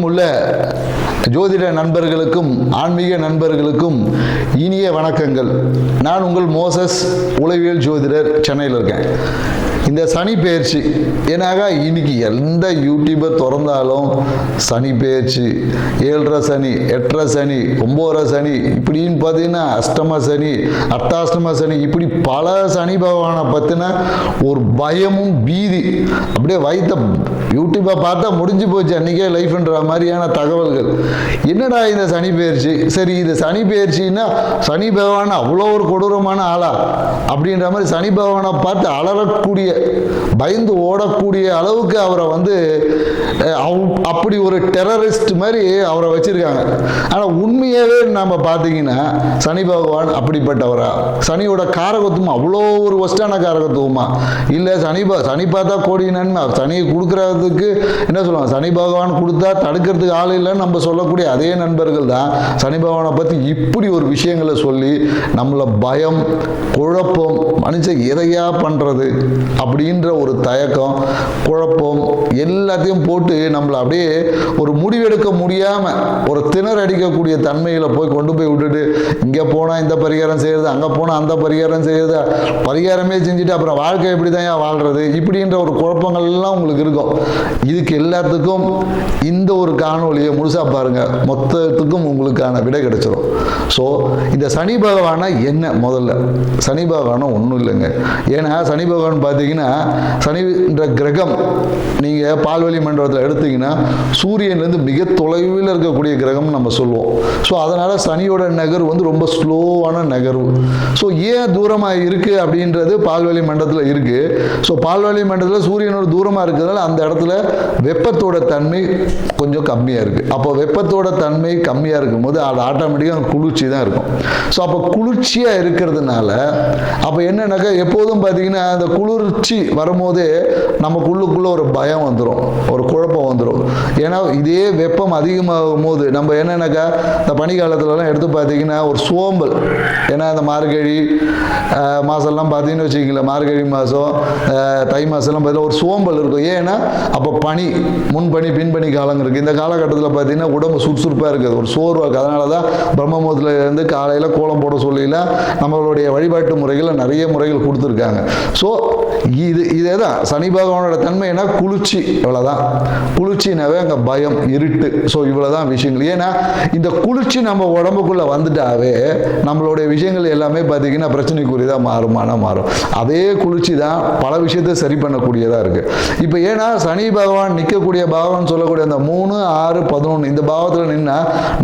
உள்ள ஜோதிட நண்பர்களுக்கும் ஆன்மீக நண்பர்களுக்கும் இனிய வணக்கங்கள். நான் உங்கள் மோசஸ் உளவியல் ஜோதிடர், சென்னையில் இருக்கேன். இந்த சனி பெயர்ச்சி ஏன்னாக இன்னைக்கு எந்த யூடியூபை திறந்தாலும் சனி பெயர்ச்சி, 7.5 சனி, 8.5 சனி, 9.5 சனி, இப்படின்னு பார்த்தீங்கன்னா அஷ்டம சனி, அர்த்தாஷ்டம சனி, இப்படி பல சனி பகவானை பற்றின ஒரு பயமும் பீதி அப்படியே வைத்த யூடியூப்பை பார்த்தா முடிஞ்சு போச்சு அன்றைக்கே லைஃப்ன்ற மாதிரியான தகவல்கள். என்னடா இந்த சனி பெயர்ச்சி? சரி, இது சனி பெயர்ச்சின்னா சனி பகவான் அவ்வளோ ஒரு கொடூரமான ஆளா அப்படின்ற மாதிரி சனி பகவானை பார்த்து அலறக்கூடிய, பயந்து ஓடக்கூடிய அளவுக்கு அவரை அப்படி ஒரு டெரரிஸ்ட் மாதிரி அவரை வச்சிருக்காங்க. ஆனால் உண்மையாகவே நம்ம பார்த்தீங்கன்னா சனி பகவான் அப்படிப்பட்டவரா? சனியோட காரகத்துவம் அவ்வளோ ஒரு ஒஸ்டான காரகத்துவமா? இல்லை சனி பார்த்தா கோடி நன்மை, சனியை கொடுக்கறதுக்கு என்ன சொல்லுவாங்க, சனி பகவான் கொடுத்தா தடுக்கிறதுக்கு ஆள் இல்லைன்னு நம்ம சொல்லக்கூடிய அதே நண்பர்கள் தான் சனி பகவானை பற்றி இப்படி ஒரு விஷயங்களை சொல்லி நம்மளை பயம், குழப்பம், மனுஷன் எதையா பண்ணுறது அப்படின்ற ஒரு தயக்கம், குழப்பம் எல்லாத்தையும் போட்டு நம்மளை அப்படியே ஒரு முடிவெடுக்க முடியாமல் ஒரு திணற அடிக்கக்கூடிய தன்மையில் கொண்டு போய் விட்டுட்டு, இங்கே போனால் இந்த பரிகாரம் செய்கிறது, அங்கே போனால் அந்த பரிகாரம் செய்கிறது, பரிகாரமே செஞ்சுட்டு அப்புறம் வாழ்க்கை எப்படி தான் வாழ்கிறது, இப்படின்ற ஒரு குழப்பங்கள் எல்லாம் உங்களுக்கு இருக்கும். இதுக்கு எல்லாத்துக்கும் இந்த ஒரு காணொலியை முழுசா பாருங்க, மொத்தத்துக்கும் உங்களுக்கான விடை கிடைச்சிடும். ஸோ இந்த சனி பகவானா என்ன? முதல்ல சனி பகவானா ஒன்றும் இல்லைங்க. ஏன்னா சனி பகவான் பார்த்தீங்கன்னா, சனின்ற கிரகம் நீங்கள் பால்வழி மண்டலத்தில் எடுத்தீங்கன்னா சூரியன்லேருந்து மிக தொலைவில் இருக்கக்கூடிய கிரகம் நம்ம சொல்லுவோம். ஸோ அதனால் சனியோட நகர்வு ரொம்ப ஸ்லோவான நகர்வு. ஸோ ஏன் தூரமாக இருக்குது அப்படின்றது பால்வழி மண்டலத்தில் இருக்குது. ஸோ பால்வழி மண்டலத்தில் சூரியனோட தூரமாக இருக்கிறதுனால அந்த இடத்துல வெப்பத்தோட தன்மை கொஞ்சம் கம்மியாக இருக்குது. அப்போ வெப்பத்தோட தன்மை கம்மியாக இருக்கும்போது அது ஆட்டோமேட்டிக்காக குளிர்ச்சி தான் இருக்கும். ஸோ அப்போ குளிர்ச்சியாக இருக்கிறதுனால அப்போ என்னன்னாக்கா எப்போதும் பார்த்தீங்கன்னா அந்த குளிர்ச்சி வரும்போதே நமக்குள்ளுக்குள்ள ஒரு பயம் வந்துடும், ஒரு குழப்பம் வந்துடும். ஏன்னா இதே வெப்பம் அதிகமாகும் போது நம்ம என்னன்னாக்கா இந்த பனிக்காலத்துலலாம் எடுத்து பார்த்தீங்கன்னா ஒரு சோம்பல், ஏன்னா அந்த மார்கழி மாதம்லாம் பார்த்தீங்கன்னு வச்சுக்கிங்களேன், மார்கழி மாதம் தை மாதம்லாம் பார்த்தீங்கன்னா ஒரு சோம்பல் இருக்கும். ஏன்னா அப்போ பனி, முன்பனி பின்பனி காலங்கள் இருக்குது. இந்த காலகட்டத்தில் பார்த்தீங்கன்னா உடம்பு சுறுசுறுப்பாக இருக்குது, ஒரு சோர்வாக இருக்குது. அதனால தான் பிரம்மமுகூர்த்தத்துலேருந்து காலையில் கோலம் போட சொல்லிலாம் நம்மளுடைய வழிபாட்டு முறைகள் நிறைய முறைகள் கொடுத்துருக்காங்க. ஸோ இதே தான் சனி பகவானோட தன்மை என்ன, குளிர்ச்சி, இவ்வளோதான். குளிர்ச்சினாவே அங்கே பயம், இருட்டு. ஸோ இவ்வளோதான் விஷயங்கள். ஏன்னா இந்த குளிர்ச்சி நம்ம உடம்புக்குள்ளே வந்துட்டாவே நம்மளுடைய விஷயங்கள் எல்லாமே பார்த்தீங்கன்னா பிரச்சனைக்குரியதாக மாறும். அதே குளிர்ச்சி தான் பல விஷயத்தை சரி பண்ணக்கூடியதாக இருக்குது. இப்போ ஏன்னா சனி பகவான் நிற்கக்கூடிய பாவம்னு சொல்லக்கூடிய அந்த 3, 6, 11 இந்த பாவத்தில் நின்னா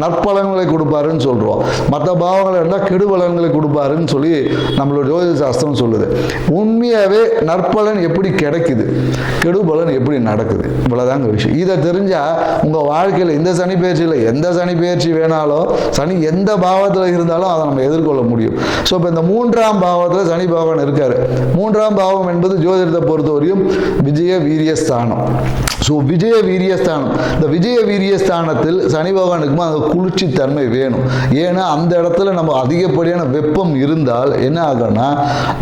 நற்பலன்களை கொடுப்பாருன்னு சொல்கிறோம். மற்ற பாவங்கள் இருந்தால் கெடுபலன்களை கொடுப்பாருன்னு சொல்லி நம்மளோட ஜோதிட சாஸ்திரம் சொல்லுது. உண்மையாகவே நற்பலன் எப்படி கிடைக்குது, கெடுபலன் எப்படி நடக்குது, இவ்வளோதாங்க விஷயம். இதை தெரிஞ்சால் உங்கள் வாழ்க்கையில் இந்த சனி பயிற்சியில் எந்த சனி பயிற்சி வேணாலும், சனி எந்த பாவத்தில் இருந்தாலும் அதை நம்ம எதிர்கொள்ள முடியும். ஸோ இப்போ இந்த 3ஆம் பாவத்தில் சனி பகவான் இருக்கார். 3ஆம் பாவம் என்பது ஜோதிடத்தை பொறுத்தவரையும் விஜய வீரியஸ்தானம். ஸோ விஜய வீரியஸ்தானம், இந்த விஜய வீரியஸ்தானத்தில் சனி பகவானுக்குமா அந்த குளிர்ச்சி தன்மை வேணும். ஏன்னா அந்த இடத்துல நம்ம அதிகப்படியான வெப்பம் இருந்தால் என்ன ஆகும்னா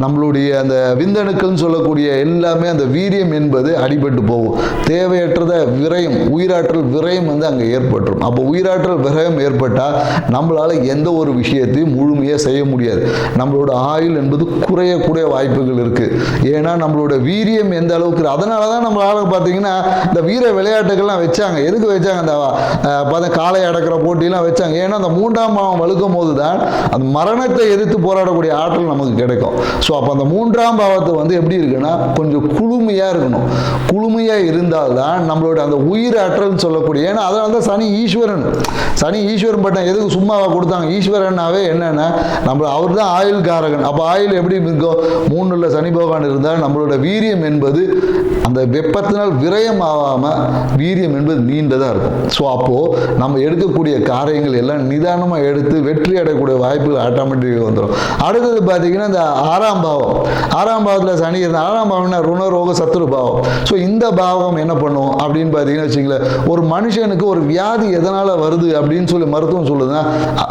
நம்மளுடைய அந்த விந்தணுக்கள்னு சொல்லக்கூடிய எல்லாமே அந்த வீரியம் என்பது அடிபட்டு போகும். தேவையற்றத விரயம், உயிராற்றல் விரயம் அங்கே ஏற்பட்டுரும். அப்போ உயிராற்றல் விரயம் ஏற்பட்டால் நம்மளால் எந்த ஒரு விஷயத்தையும் முழுமையாக செய்ய முடியாது. நம்மளோட ஆயுள் என்பது குறையக்கூடிய வாய்ப்புகள் இருக்குது. ஏன்னா நம்மளோட வீரியம் எந்த அளவுக்கு, அதனால தான் நம்மளால பார்த்தீங்கன்னா இந்த வீர விளையாட்டுகள்லாம் வச்சாங்க. எதுக்கு வச்சாங்க? அந்த காளை அடக்கிற போட்டிலாம் வச்சாங்க. ஏன்னா அந்த 3ஆம் பாவம் வலுக்கும் போது தான் அந்த மரணத்தை எதிர்த்து போராடக்கூடிய ஆற்றல் நமக்கு கிடைக்கும். ஸோ அப்போ அந்த 3ஆம் பாவத்தை எப்படி இருக்குன்னா கொஞ்சம் குளுமையாக இருக்கணும். குளுமையாக இருந்தால்தான் நம்மளோட அந்த உயிர் ஆற்றல் சொல்லக்கூடிய, ஏன்னா அதனால தான் சனி ஈஸ்வரன் பட்டம் எதுக்கு சும்மாவை கொடுத்தாங்க? ஈஸ்வரனாவே என்னன்னா அவர் தான் ஆயுள் காரகன். அப்போ ஆயுள் எப்படி இருக்கும்? 3ல் சனி பகவான் இருந்தால் நம்மளோட வீரியம் என்பது அந்த வெப்பத்தினால் விரயம் ஆகாமல் வீரியம் என்பது நீண்டதாக இருக்கும். ஸோ அப்போது நம்ம எடுக்கக்கூடிய காரியங்கள் எல்லாம் நிதானமாக எடுத்து வெற்றி அடையக்கூடிய வாய்ப்புகள் ஆட்டோமேட்டிக்காக வந்துடும். அடுத்தது பார்த்தீங்கன்னா இந்த 6ஆம் பாவத்தில் சனி இந்த 6ஆம் பாவம்னா ருணரோக சத்துரு பாவம். ஸோ இந்த பாவம் என்ன பண்ணும் அப்படின்னு பார்த்தீங்கன்னா வச்சுங்களேன், ஒரு மனுஷனுக்கு ஒரு வியாதி எதனால் வருது அப்படின்னு சொல்லி மருத்துவம் சொல்லுதுன்னா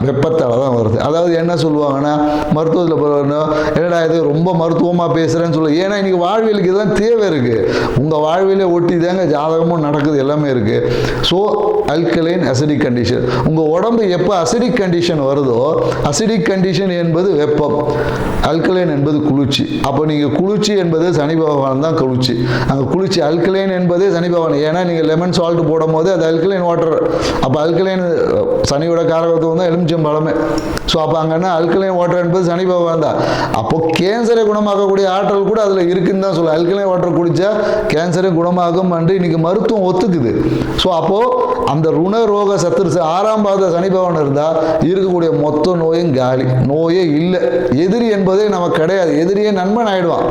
வெப்பத்தால் தான் வருது. அதாவது என்ன சொல்லுவாங்கன்னா மருத்துவத்தில் என்னடா இது ரொம்ப மருத்துவமாக பேசுகிறேன்னு சொல்லு. ஏன்னா இன்னைக்கு வாழ்வியலுக்கு இதுதான் தேவை இருக்குது. உங்கள் வாழ்வியலே ஒட்டி தாங்க ஜாதகமும் நடக்குது, எல்லாமே இருக்குது. ஸோ அல்கலைன் அசிடிக் கண்டிஷன், உங்கள் உடம்பு எப்போ அசிடிக் கண்டிஷன் வருதோ, அசிடிக் கண்டிஷன் என்பது வெப்பம், அல்கலைன் என்பது குளிர்ச்சி. அப்போ நீங்கள் குளிர்ச்சி என்பது சனி பகவான் தான் குளிர்ச்சி. அங்கே குளிர்ச்சி அல்கலைன் என்பதே சனி பகவான். ஏன்னா நீங்கள் லெமன் சால்ட் போடும் போது அது அல்கலைன் வாட்டர். அப்போ அல்கலைன் சனியோட காரகத்துவம் தான் எலுமிச்சம் பழமே. ஸோ அப்போ அங்கன்னா அல்கலைன் வாட்டர் என்பது சனி பகவான் தான். அப்போ கேன்சரை குணமாக்கக்கூடிய ஆற்றல் கூட அதில் இருக்குன்னு தான் சொல்ல. அல்கலைன் வாட்டர் குடித்தா கேன்சரை குணமாகும் என்று இன்னைக்கு மருத்துவம் ஒத்துக்குது. ஸோ அப்போது அந்த ருண ரோக சத்துரு 6ஆம் பாவ சனி பகவான் இருந்தால் இருக்கக்கூடிய மொத்த நோயும் காலி, நோயே இல்லை. எதிரி என்பதே நமக்கு கிடையாது, எதிரியே நண்பன் ஆயிடுவான்.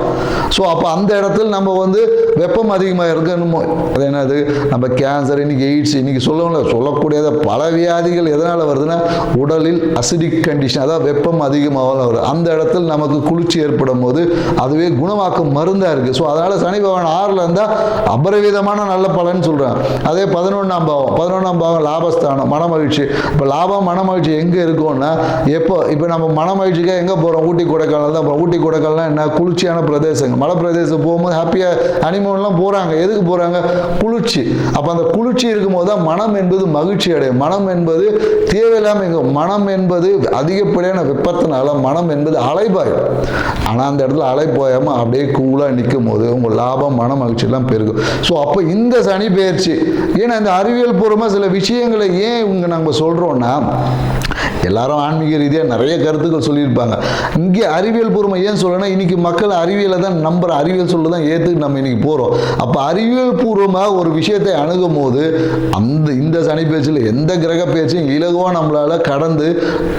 ஸோ அப்போ அந்த இடத்துல நம்ம வந்து வெப்பம் அதிகமாக இருக்கணுமோ, அது என்னது நம்ம கேன்சர், இன்னைக்கு எய்ட்ஸ், இன்னைக்கு சொல்லக்கூடிய பல வியாதிகள் எதனால் வருதுன்னா உடலில் அசிடிக் கண்டிஷன், அதாவது வெப்பம் அதிகமாக வருது. அந்த இடத்துல நமக்கு குளிர்ச்சி ஏற்படும் போது அதுவே குணமாக்கும் மருந்தாக இருக்குது. ஸோ அதனால் சனி பகவான் 6ல் இருந்தால் அபரிவிதமான நல்ல பலன் சொல்கிறேன். அதே 11ஆம் பாவம் லாபஸ்தானம், மனமகிழ்ச்சி. இப்போ லாபம் மனமகிழ்ச்சி எங்கே இருக்கும்னா இப்போ நம்ம மனமகிழ்ச்சிக்காக எங்கே போகிறோம்? ஊட்டி கொடைக்கானல் தான் போகிறோம். ஊட்டி கொடைக்கானல் என்ன குளிர்ச்சியான பிரதேசங்கள், மலை பிரதேசம் போகும்போது ஹாப்பியாக ஹனிமூன்லாம் போகிறாங்க. எதுக்கு போகிறாங்க? குளிர்ச்சி. அப்போ அந்த குளிர்ச்சி இருக்கும்போது தான் மனம் என்பது மகிழ்ச்சி அடையும். மனம் என்பது தேவையில்லாமல், மனம் என்பது அதிகப்படியான வெப்பத்தினால மனம் என்பது அலைபாயும். ஆனால் அந்த இடத்துல அலை போயாமல் அப்படியே கூலாக நிற்கும் போது உங்கள் லாபம் மன மகிழ்ச்சியெல்லாம் பெருகும். ஸோ அப்போ இந்த சனி பெயர்ச்சி, ஏன்னா இந்த அறிவியல் பூர்வமாக சில விஷயங்களை ஏன் இங்கே நம்ம சொல்கிறோன்னா, எல்லாரும் ஆன்மீக ரீதியாக நிறைய கருத்துக்கள் சொல்லியிருப்பாங்க. இங்கே அறிவியல் பூர்வமாக ஏன் சொல்லணும்னா, இன்னைக்கு மக்கள் அறிவியலை தான் நம்புகிற, அறிவியல் சொல்ல தான் ஏற்றுக்கு நம்ம இன்னைக்கு போகிறோம். அப்போ அறிவியல் பூர்வமாக ஒரு விஷயத்தை அணுகும் போது இந்த சனி பேச்சில் எந்த கிரக பேச்சையும் இலகுவாக நம்மளால் கடந்து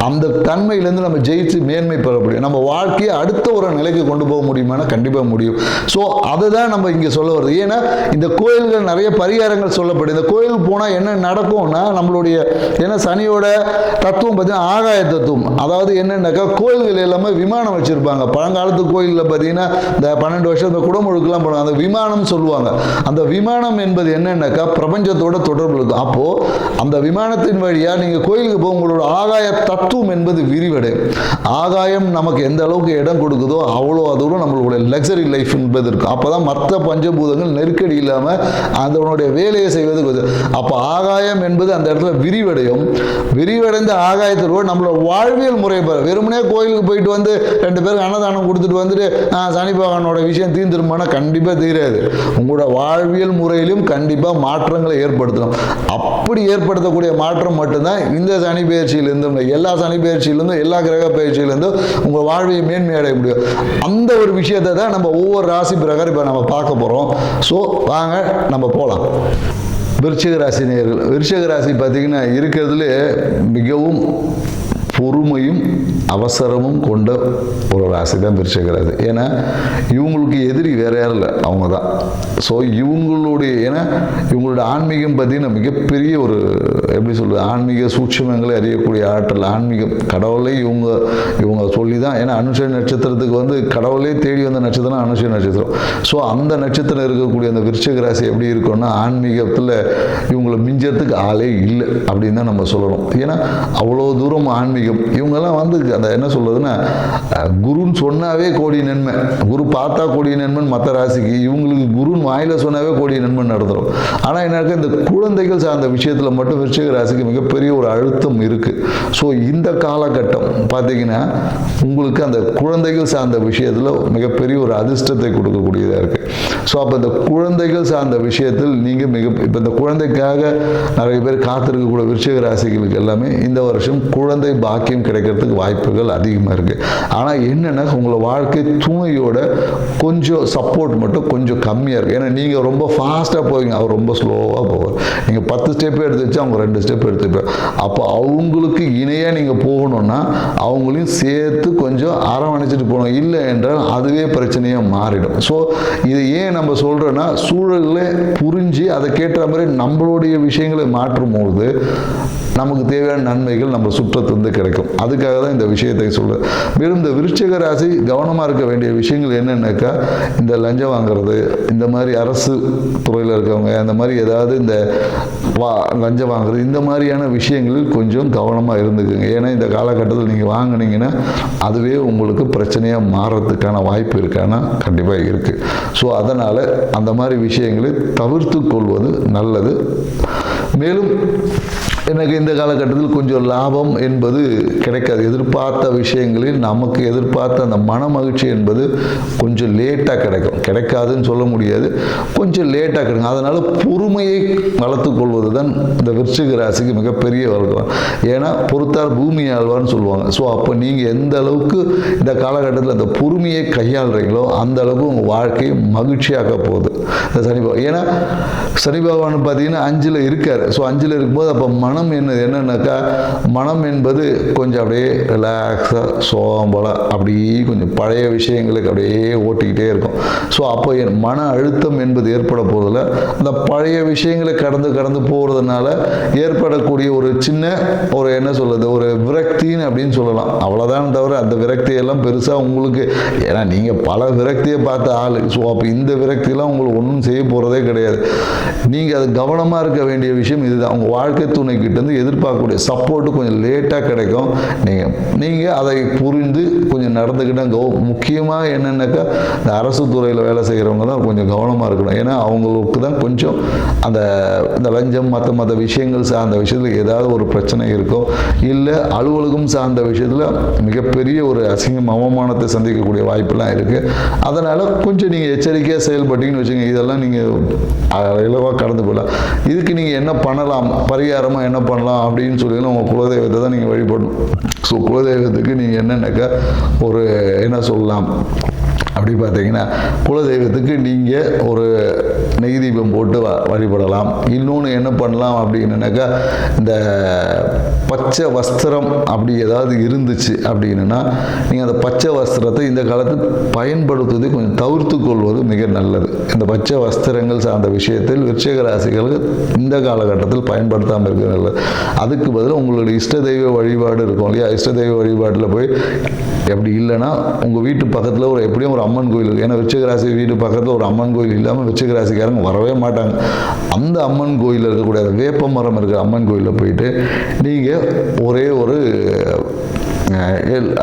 அந்த தன்மையிலேருந்து நம்ம ஜெயிச்சு மேன்மை பெற முடியும். நம்ம வாழ்க்கையை அடுத்த ஒரு நிலைக்கு கொண்டு போக முடியுமானா கண்டிப்பாக முடியும். ஸோ அதுதான் நம்ம இங்கே சொல்ல வருது. ஏன்னா இந்த கோயில்கள் நிறைய பரிகாரங்கள் சொல்லப்படும். இந்த கோயிலுக்கு போனால் என்ன நடக்கும்னா, நம்மளுடைய ஏன்னா சனியோட தத்துவம் பார்த்தீங்கன்னா ஆகாய தத்துவம். அதாவது என்னன்னாக்கா கோயில்கள் எல்லாமே விமானம் வச்சிருப்பாங்க. பழங்காலத்து கோயிலில் பார்த்தீங்கன்னா இந்த 12 வருஷம் இந்த குடமுழுக்கெல்லாம் போடுவாங்க, அந்த விமானம் சொல்லுவாங்க. அந்த விமானம் என்பது என்னன்னாக்கா பிரபஞ்சத்தோட தொடர்பு இருக்கும். அப்போ அந்த விமானத்தின் வழியாக நீங்கள் கோயிலுக்கு போக உங்களோட ஆகாய தத்துவம் என்பது விரிவடையும். ஆகாயம் நமக்கு எந்த அளவுக்கு இடம் கொடுக்குதோ அவ்வளோ தூரம் நம்மளுடைய லக்ஸரி லைஃப் என்பது இருக்கும். அப்போ தான் மற்ற பஞ்சபூதங்கள் நெருக்கடி இல்லாமல் அதனுடைய வேலையை செய்வது. அப்போ ஆகாயம் என்பது அந்த இடத்துல விரிவடையும். விரிவடைந்த ஆகாயத்தோடு நம்மளோட வாழ்வியல் முறை வெறுமனே கோயிலுக்கு போயிட்டு வந்து 2 பேருக்கு அன்னதானம் கொடுத்துட்டு வந்துட்டு சனி பகவானோட விஷயம் தீர்ந்துருமானா கண்டிப்பாக தீராது. உங்களோட வாழ்வியல் முறையிலும் கண்டிப்பாக மாற்றங்களை ஏற்படுத்தணும். அப்படி ஏற்படுத்தக்கூடிய மாற்றம் மட்டும்தான் இந்த சனி பயிற்சியிலிருந்தும், எல்லா சனி பயிற்சியிலிருந்தும், எல்லா கிரக பயிற்சியிலிருந்தும் உங்கள் வாழ்வியை மேன்மை அடைய முடியும். அந்த ஒரு விஷயத்தை தான் நம்ம ஒவ்வொரு ராசி பிரகாரம் இப்போ நம்ம பார்க்க போகிறோம். ஸோ வாங்க நம்ம போகலாம். விருச்சிக ராசி நேயர்கள், விருச்சிக ராசி பார்த்தீங்கன்னா இருக்கிறதுல மிகவும் பொறுமையும் அவசரமும் கொண்ட ஒரு ராசி தான் விருச்சிக ராசி. ஏன்னா இவங்களுக்கு எதிரி வேற யாரும் இல்லை, அவங்க தான். ஸோ இவங்களோட ஆன்மீகம் பார்த்தீங்கன்னா மிகப்பெரிய ஒரு எப்படி சொல்றது, ஆன்மீக சூட்சுமங்களை அறியக்கூடிய ஆற்றல், ஆன்மீகம் கடவுளை இவங்க சொல்லி தான். ஏன்னா அனுஷ நட்சத்திரத்துக்கு வந்து கடவுளே தேடி வந்த நட்சத்திரம் அனுஷ நட்சத்திரம். ஸோ அந்த நட்சத்திரம் இருக்கக்கூடிய அந்த விருச்சிக ராசி எப்படி இருக்கும்னா, ஆன்மீகத்தில் இவங்களை மிஞ்சறதுக்கு ஆளே இல்லை அப்படின்னு தான் நம்ம சொல்லணும். ஏன்னா அவ்வளோ தூரம் ஆன்மீகம். இவங்கெல்லாம் வந்து அந்த என்ன சொல்றதுன்னா, குருன்னு சொன்னாவே கோடி நன்மை, குரு பார்த்தா கோடி நன்மை. மற்ற ராசிக்கு இவங்களுக்கு குருன்னு வாயில சொன்னாவே கோடி நன்மை நடத்துறோம். ஆனால் என்ன, இந்த குழந்தைகள் சார்ந்த விஷயத்தில் மட்டும் விருச்சிக ராசிக்கு மிகப்பெரிய ஒரு அழுத்தம் இருக்கு. ஸோ இந்த காலகட்டம் பார்த்தீங்கன்னா உங்களுக்கு அந்த குழந்தைகள் சார்ந்த விஷயத்தில் மிகப்பெரிய ஒரு அதிர்ஷ்டத்தை கொடுக்கக்கூடியதாக இருக்கு. ஸோ அப்போ இந்த குழந்தைகள் சார்ந்த விஷயத்தில் நீங்கள் இப்போ இந்த குழந்தைக்காக நிறைய பேர் காத்திருக்கக்கூடிய விருச்சிக ராசிகளுக்கு எல்லாமே இந்த வருஷம் குழந்தை பாக்கியம் கிடைக்கிறதுக்கு வாய்ப்புகள் அதிகமாக இருக்கு. ஆனால் என்னன்னா உங்களை வாழ்க்கை துணையோட கொஞ்சம் சப்போர்ட் மட்டும் கொஞ்சம் கம்மியாக இருக்கு. ஏன்னா நீங்கள் ரொம்ப ஃபாஸ்ட்டாக போவீங்க, அவர் ரொம்ப ஸ்லோவாக போவார். நீங்கள் 10 ஸ்டெப் எடுத்து வச்சு அவங்க 2 ஸ்டெப் எடுத்துப்பார். அப்போ அவங்களுக்கு இணையாக நீங்கள் போகணும்னா அவங்களையும் சேர்த்து கொஞ்சம் அரவணைச்சிட்டு போகணும். இல்லை என்றால் அதுவே பிரச்சனையாக மாறிடும். ஸோ இதை ஏன் நம்ம சொல்கிறோன்னா, சூழல்களை புரிஞ்சு அதை கேட்ட மாதிரி நம்மளுடைய விஷயங்களை மாற்றும் போது நமக்கு தேவையான நன்மைகள் நம்ம சுற்றத்திலிருந்து கிடைக்கும். அதுக்காக தான் இந்த விஷயத்தை சொல்லுவேன். மேலும் இந்த விருச்சிக ராசி கவனமாக இருக்க வேண்டிய விஷயங்கள் என்னென்னாக்கா, இந்த லஞ்சம் வாங்குறது, இந்த மாதிரி அரசு துறையில் இருக்கவங்க அந்த மாதிரி ஏதாவது இந்த லஞ்சம் வாங்குறது, இந்த மாதிரியான விஷயங்களில் கொஞ்சம் கவனமாக இருந்துக்குங்க. ஏன்னா இந்த காலகட்டத்தில் நீங்கள் வாங்கினீங்கன்னா அதுவே உங்களுக்கு பிரச்சனையாக மாறத்துக்கான வாய்ப்பு இருக்கான்னா கண்டிப்பாக இருக்குது. ஸோ அதனால் அந்த மாதிரி விஷயங்களை தவிர்த்து கொள்வது நல்லது. மேலும் எனக்கு இந்த காலகட்டத்தில் கொஞ்சம் லாபம் என்பது கிடைக்காது. எதிர்பார்த்த விஷயங்களில் நமக்கு எதிர்பார்த்த அந்த மன மகிழ்ச்சி என்பது கொஞ்சம் லேட்டாக கிடைக்கும். கிடைக்காதுன்னு சொல்ல முடியாது, கொஞ்சம் லேட்டாக கிடைக்கும். அதனால் பொறுமையை வளர்த்து கொள்வது தான் இந்த விருச்சிக ராசிக்கு மிகப்பெரிய வழக்கம். ஏன்னா பொறுத்தார் பூமி ஆழ்வார்னு சொல்லுவாங்க. ஸோ அப்போ நீங்கள் எந்த அளவுக்கு இந்த காலகட்டத்தில் அந்த பொறுமையை கையாளுறீங்களோ அந்த அளவுக்கு உங்கள் வாழ்க்கையை மகிழ்ச்சியாக போகுது இந்த சனி பகவான். ஏன்னா சனி பகவான் பார்த்தீங்கன்னா 5ல் இருக்கார். ஸோ 5ல் இருக்கும்போது அப்போ மனம் என்னன்னாக்கா, மனம் என்பது கொஞ்சம் அப்படியே ரிலாக்ஸாக சோம்பல அப்படியே கொஞ்சம் பழைய விஷயங்களுக்கு அப்படியே ஓட்டிக்கிட்டே இருக்கும். ஸோ அப்போ என் மன அழுத்தம் என்பது ஏற்பட போதில் அந்த பழைய விஷயங்களை கடந்து போகிறதுனால ஏற்படக்கூடிய ஒரு சின்ன ஒரு என்ன சொல்கிறது, ஒரு விரக்தின்னு அப்படின்னு சொல்லலாம். அவ்வளோதான் தவிர அந்த விரக்தியெல்லாம் பெருசாக உங்களுக்கு, ஏன்னா நீங்கள் பல விரக்தியை பார்த்த ஆள். ஸோ அப்போ இந்த விரக்தியெல்லாம் உங்களுக்கு ஒன்றும் செய்ய போகிறதே கிடையாது. நீங்கள் அது கவனமாக இருக்க வேண்டிய விஷயம் இதுதான். உங்கள் வாழ்க்கை துணைக்கிட்டேருந்து எதிர்பார்க்கக்கூடிய சப்போர்ட்டு கொஞ்சம் லேட்டாக கிடைக்கும். நீங்கள் அதை புரிந்து கொஞ்சம் நடந்துக்கிட்டால் முக்கியமாக என்னென்னாக்கா, இந்த அரசு துறையில் வேலை செய்கிறவங்க தான் கொஞ்சம் கவனமாக இருக்கணும். ஏன்னா அவங்களுக்கு தான் கொஞ்சம் இந்த லஞ்சம் மற்ற விஷயங்கள் சார்ந்த விஷயத்தில் ஏதாவது ஒரு பிரச்சனை இருக்கும், இல்லை அலுவலகம் சார்ந்த விஷயத்தில் மிகப்பெரிய ஒரு அசிங்கம் அவமானத்தை சந்திக்கக்கூடிய வாய்ப்பெல்லாம் இருக்குது. அதனால் கொஞ்சம் நீங்கள் எச்சரிக்கையாக செயல்பட்டீங்கன்னு வச்சுங்க, இதெல்லாம் நீங்கள் இலவாக கடந்து போகலாம். இதுக்கு நீங்கள் என்ன பண்ணலாம், பரிகாரமாக என்ன பண்ணலாம் அப்படின்னு சொல்லிங்கன்னா உங்கள் குலதெய்வத்தை தான் நீங்கள் வழிபடணும். ஸோ குலதெய்வத்துக்கு நீங்கள் என்னென்னாக்கா ஒரு என்ன சொல்லலாம் அப்படி பார்த்தீங்கன்னா, குலதெய்வத்துக்கு நீங்கள் ஒரு நெய் தீபம் போட்டு வழிபடலாம். இன்னொன்று என்ன பண்ணலாம் அப்படின்னாக்கா, இந்த பச்சை வஸ்திரம் அப்படி ஏதாவது இருந்துச்சு அப்படின்னா நீங்கள் அந்த பச்சை வஸ்திரத்தை இந்த காலத்தில் பயன்படுத்துவதை கொஞ்சம் தவிர்த்து கொள்வது மிக நல்லது. இந்த பச்சை வஸ்திரங்கள் சார்ந்த விஷயத்தில் விருச்சிக ராசிகளுக்கு இந்த காலகட்டத்தில் பயன்படுத்தாமல் இருக்கிறது நல்லது. அதுக்கு பதிலாக உங்களுடைய இஷ்ட தெய்வ வழிபாடு இருக்கும் இல்லையா, இஷ்ட தெய்வ வழிபாட்டில் போய் எப்படி இல்லைன்னா உங்கள் வீட்டு பக்கத்தில் ஒரு எப்படியும் ஒரு அம்மன் கோயில் இருக்குது. ஏன்னா விருச்சிக ராசி வீட்டு பக்கத்தில் ஒரு அம்மன் கோயில் இல்லாமல் விருச்சிக ராசிக்காரங்க வரவே மாட்டாங்க. அந்த அம்மன் கோயிலில் இருக்கக்கூடிய வேப்ப மரம் இருக்கிற அம்மன் கோயிலில் போயிட்டு நீங்கள் ஒரே ஒரு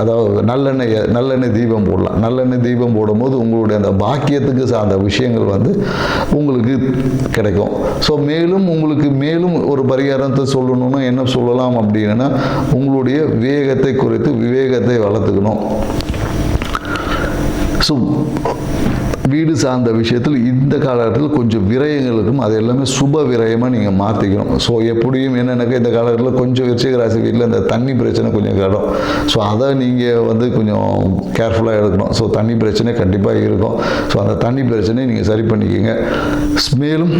அதாவது நல்லெண்ணெய் தீபம் போடலாம். நல்லெண்ணெய் தீபம் போடும்போது உங்களுடைய அந்த பாக்கியத்துக்கு சார்ந்த விஷயங்கள் வந்து உங்களுக்கு கிடைக்கும். ஸோ மேலும் உங்களுக்கு மேலும் ஒரு பரிகாரத்தை சொல்லணும்னா என்ன சொல்லலாம் அப்படின்னா, உங்களுடைய விவேகத்தை குறித்து விவேகத்தை வளர்த்துக்கணும். ஸோ வீடு சார்ந்த விஷயத்தில் இந்த காலகட்டத்தில் கொஞ்சம் விரயங்களுக்கும் அது எல்லாமே சுப விரயமாக நீங்கள் மாற்றிக்கணும். ஸோ எப்படியும் என்னென்னாக்கா இந்த காலகட்டத்தில் கொஞ்சம் விருச்சிக ராசி வீட்டில் இந்த தண்ணி பிரச்சனை கொஞ்சம் கடும். ஸோ அதை நீங்கள் வந்து கொஞ்சம் கேர்ஃபுல்லாக எடுக்கணும். ஸோ தண்ணி பிரச்சனை கண்டிப்பாக இருக்கும். ஸோ அந்த தண்ணி பிரச்சனையை நீங்கள் சரி பண்ணிக்கோங்க. மேலும்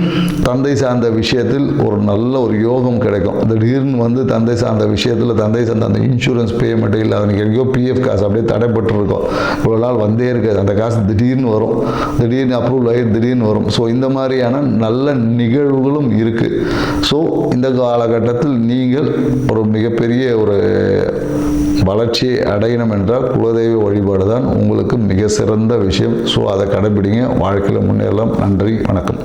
தந்தை சார்ந்த விஷயத்தில் ஒரு நல்ல ஒரு யோகம் கிடைக்கும். திடீர்னு வந்து தந்தை சார்ந்த விஷயத்தில் தந்தை சார்ந்த அந்த இன்சூரன்ஸ் பேமெண்ட்டு இல்லை, அவனுக்கு எங்கேயோ பிஎஃப் காசு அப்படியே தடைப்பட்டுருக்கும், இவ்வளோ நாள் வந்தே இருக்காது, அந்த காசு திடீர்னு வரும், திடீர்னு அப்ரூவல் ஆகி திடீர்னு வரும். ஸோ இந்த மாதிரியான நல்ல நிகழ்வுகளும் இருக்குது. ஸோ இந்த காலகட்டத்தில் நீங்கள் ஒரு மிகப்பெரிய ஒரு வளர்ச்சியை அடையணும் என்றால் குலதெய்வ வழிபாடு தான் உங்களுக்கு மிக சிறந்த விஷயம். ஸோ அதை கடைபிடிங்க, வாழ்க்கையில் முன்னேறலாம். நன்றி, வணக்கம்.